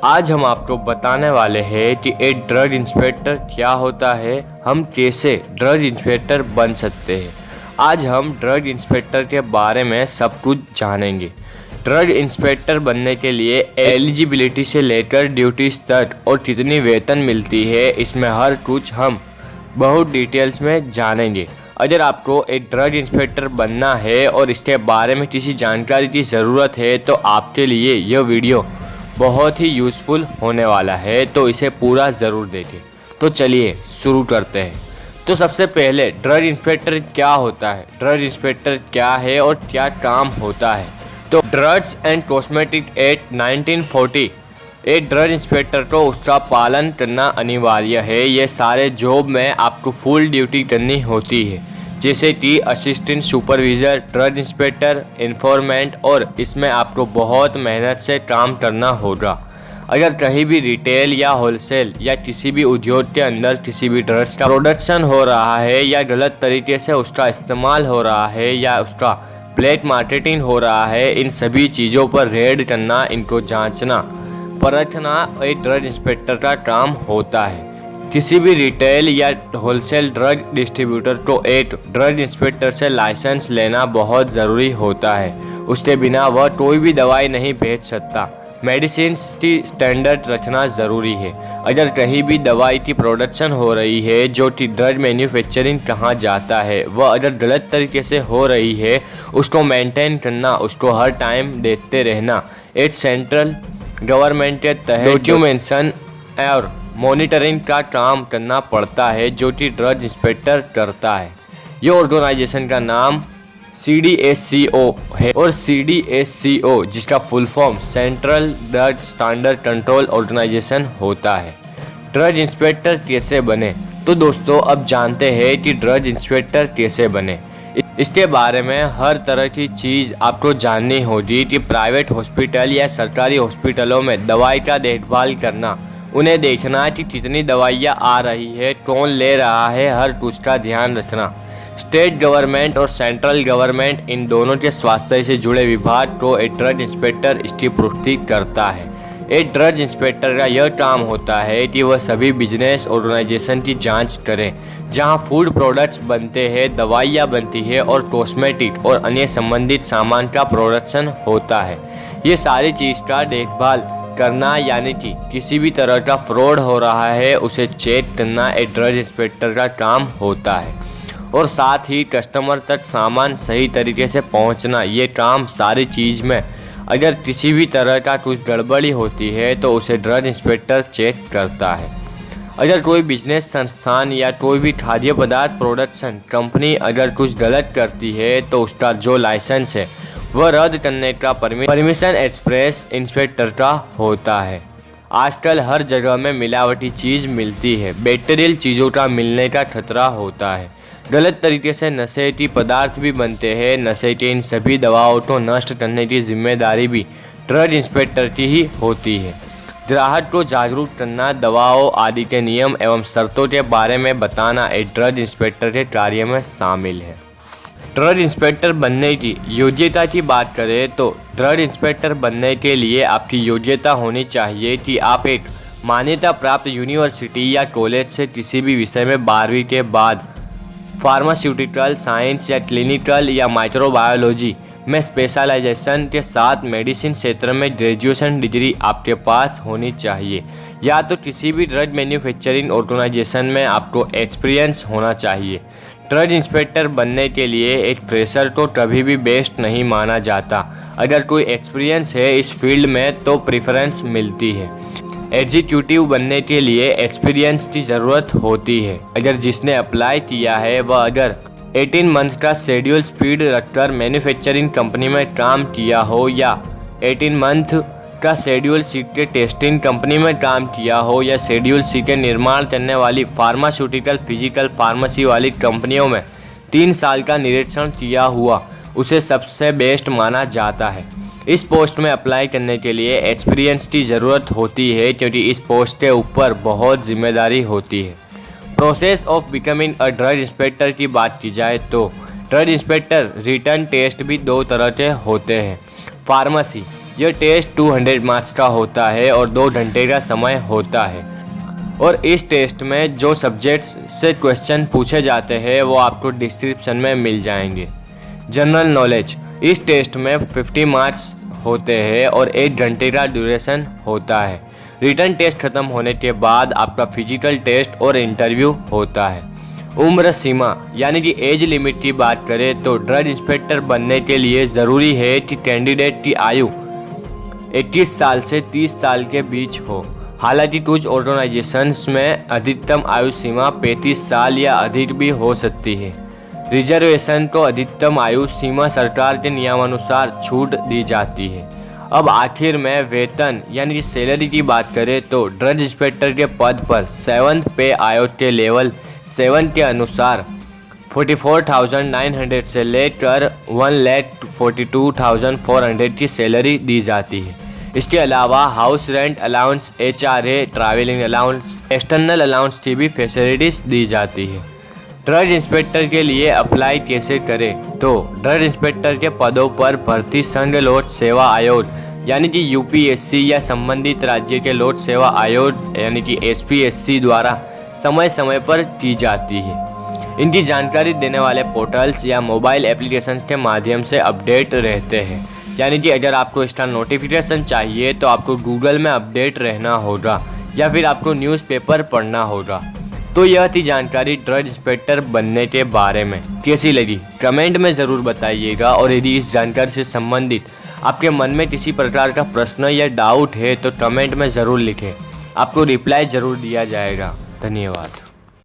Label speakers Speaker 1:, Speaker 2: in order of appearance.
Speaker 1: आज हम आपको बताने वाले हैं कि एक ड्रग इंस्पेक्टर क्या होता है, हम कैसे ड्रग इंस्पेक्टर बन सकते हैं। आज हम ड्रग इंस्पेक्टर के बारे में सब कुछ जानेंगे। ड्रग इंस्पेक्टर बनने के लिए एलिजिबिलिटी से लेकर ड्यूटीज तक और कितनी वेतन मिलती है, इसमें हर कुछ हम बहुत डिटेल्स में जानेंगे। अगर आपको एक ड्रग इंस्पेक्टर बनना है और इसके बारे में किसी जानकारी की ज़रूरत है तो आपके लिए यह वीडियो बहुत ही यूज़फुल होने वाला है, तो इसे पूरा ज़रूर देखें। तो चलिए शुरू करते हैं। तो सबसे पहले ड्रग इंस्पेक्टर क्या होता है, ड्रग इंस्पेक्टर क्या है और क्या काम होता है। तो ड्रग्स एंड कॉस्मेटिक एक्ट 1940 एक ड्रग इंस्पेक्टर को उसका पालन करना अनिवार्य है। ये सारे जॉब में आपको फुल ड्यूटी करनी होती है, जैसे कि assistant supervisor, drug inspector, informant, और इसमें आपको बहुत मेहनत से काम करना होगा। अगर कहीं भी रिटेल या होलसेल या किसी भी उद्योग के अंदर किसी भी ड्रग्स का प्रोडक्शन हो रहा है या गलत तरीके से उसका इस्तेमाल हो रहा है या उसका ब्लैक मार्केटिंग हो रहा है, इन सभी चीज़ों पर रेड करना, इनको जांचना परखना एक ड्रग इंस्पेक्टर का काम होता है। किसी भी रिटेल या होलसेल ड्रग डिस्ट्रीब्यूटर को एक ड्रग इंस्पेक्टर से लाइसेंस लेना बहुत ज़रूरी होता है। उसके बिना वह कोई भी दवाई नहीं बेच सकता। मेडिसिन की स्टैंडर्ड रखना ज़रूरी है। अगर कहीं भी दवाई की प्रोडक्शन हो रही है, जो कि ड्रग मैन्युफैक्चरिंग कहा जाता है, वह अगर गलत तरीके से हो रही है, उसको मेंटेन करना, उसको हर टाइम देखते रहना, एक सेंट्रल गवर्नमेंट के तहत डॉक्यूमेंटेशन और मॉनिटरिंग का काम करना पड़ता है, जो कि ड्रग इंस्पेक्टर करता है। ये ऑर्गेनाइजेशन का नाम CDSCO है और CDSCO जिसका full form central drug standard control organization होता है। ड्रग इंस्पेक्टर कैसे बने? तो दोस्तों अब जानते हैं कि ड्रग इंस्पेक्टर कैसे बने। इसके बारे में हर तरह की चीज़ आपको जाननी होगी कि प्राइवेट हॉस्पिटल या सरकारी हॉस्पिटलों में दवाई का देखभाल करना, उन्हें देखना कि कितनी दवाइयाँ आ रही है, कौन ले रहा है, हर कुछ का ध्यान रखना। स्टेट गवर्नमेंट और सेंट्रल गवर्नमेंट, इन दोनों के स्वास्थ्य से जुड़े विभाग को एक ड्रग इंस्पेक्टर इसकी पूर्ति करता है। एक ड्रग इंस्पेक्टर का यह काम होता है कि वह सभी बिजनेस ऑर्गेनाइजेशन की जांच करें जहां फूड प्रोडक्ट्स बनते हैं, दवाइयाँ बनती है और कॉस्मेटिक और अन्य संबंधित सामान का प्रोडक्शन होता है। ये सारी चीज़ का देखभाल करना, यानी कि किसी भी तरह का फ्रॉड हो रहा है उसे चेक करना एक ड्रग इंस्पेक्टर का काम होता है। और साथ ही कस्टमर तक सामान सही तरीके से पहुंचना, ये काम सारी चीज़ में अगर किसी भी तरह का कुछ गड़बड़ी होती है तो उसे ड्रग इंस्पेक्टर चेक करता है। अगर कोई बिजनेस संस्थान या कोई भी खाद्य पदार्थ प्रोडक्शन कंपनी अगर कुछ गलत करती है तो उसका जो लाइसेंस है वह रद्द करने का परमिशन एक्सप्रेस इंस्पेक्टर का होता है। आजकल हर जगह में मिलावटी चीज़ मिलती है, बैक्टीरियल चीज़ों का मिलने का खतरा होता है। गलत तरीके से नशे की पदार्थ भी बनते हैं। नशे के इन सभी दवाओं को नष्ट करने की जिम्मेदारी भी ड्रग इंस्पेक्टर की ही होती है। ग्राहक को जागरूक करना, दवाओं आदि के नियम एवं शर्तों के बारे में बताना एक ड्रग इंस्पेक्टर के कार्य में शामिल है। ड्रग इंस्पेक्टर बनने की योग्यता की बात करें तो ड्रग इंस्पेक्टर बनने के लिए आपकी योग्यता होनी चाहिए कि आप एक मान्यता प्राप्त यूनिवर्सिटी या कॉलेज से किसी भी विषय में 12वीं के बाद फार्मास्यूटिकल साइंस या क्लिनिकल या माइक्रोबायोलॉजी में स्पेशलाइजेशन के साथ मेडिसिन क्षेत्र में ग्रेजुएशन डिग्री आपके पास होनी चाहिए, या तो किसी भी ड्रग मैन्युफैक्चरिंग ऑर्गेनाइजेशन में आपको एक्सपीरियंस होना चाहिए। ड्रग इंस्पेक्टर बनने के लिए एक फ्रेशर को कभी भी बेस्ट नहीं माना जाता। अगर कोई एक्सपीरियंस है इस फील्ड में तो प्रेफरेंस मिलती है। एग्जीक्यूटिव बनने के लिए एक्सपीरियंस की ज़रूरत होती है। अगर जिसने अप्लाई किया है वह अगर 18 मंथ का शेड्यूल स्पीड रखकर मैन्युफैक्चरिंग कंपनी में काम किया हो, या 18 मंथ का शेड्यूल सी के टेस्टिंग कंपनी में काम किया हो, या शेड्यूल सी के निर्माण करने वाली फार्मास्यूटिकल फिजिकल फार्मेसी वाली कंपनियों में 3 साल का निरीक्षण किया हुआ, उसे सबसे बेस्ट माना जाता है। इस पोस्ट में अप्लाई करने के लिए एक्सपीरियंस की ज़रूरत होती है, क्योंकि इस पोस्ट के ऊपर बहुत जिम्मेदारी होती है। Process of becoming a drug inspector की बात की जाए तो ड्रग इंस्पेक्टर रिटर्न टेस्ट भी 2 तरह के होते हैं। फार्मेसी यह टेस्ट 200 मार्क्स का होता है और 2 घंटे का समय होता है। और इस टेस्ट में जो सब्जेक्ट्स से क्वेश्चन पूछे जाते हैं वो आपको डिस्क्रिप्शन में मिल जाएंगे। जनरल नॉलेज, इस टेस्ट में 50 मार्क्स होते हैं और 1 घंटे का ड्यूरेशन होता है। रिटन टेस्ट खत्म होने के बाद आपका फिजिकल टेस्ट और इंटरव्यू होता है। उम्र सीमा यानी कि एज लिमिट की बात करें तो ड्रग इंस्पेक्टर बनने के लिए ज़रूरी है कि कैंडिडेट की आयु 21 साल से 30 साल के बीच हो। हालांकि कुछ ऑर्गेनाइजेशंस में अधिकतम आयु सीमा 35 साल या अधिक भी हो सकती है। रिजर्वेशन को अधिकतम आयु सीमा सरकार के नियमानुसार छूट दी जाती है। अब आखिर में वेतन यानी कि सैलरी की बात करें तो ड्रग इंस्पेक्टर के पद पर 7th पे आयोग के लेवल 7 के अनुसार 44,900 से लेकर 1,42,400 की सैलरी दी जाती है। इसके अलावा house rent allowance, HRA, travelling allowance, external allowance की भी फैसिलिटीज दी जाती है। ड्रग इंस्पेक्टर के लिए अप्लाई कैसे करें तो ड्रग इंस्पेक्टर के पदों पर भर्ती संघ लोक सेवा आयोग यानी कि UPSC या संबंधित राज्य के लोक सेवा आयोग यानी कि SPSC द्वारा समय समय पर की जाती है। इनकी जानकारी देने वाले पोर्टल्स या मोबाइल एप्लीकेशंस के माध्यम से अपडेट रहते हैं। यानी कि अगर आपको इसका नोटिफिकेशन चाहिए तो आपको गूगल में अपडेट रहना होगा या फिर आपको न्यूज़पेपर पढ़ना होगा। तो यह थी जानकारी ड्रग इंस्पेक्टर बनने के बारे में। कैसी लगी कमेंट में ज़रूर बताइएगा और यदि इस जानकारी से संबंधित आपके मन में किसी प्रकार का प्रश्न या डाउट है तो कमेंट में ज़रूर लिखें, आपको रिप्लाई ज़रूर दिया जाएगा। धन्यवाद।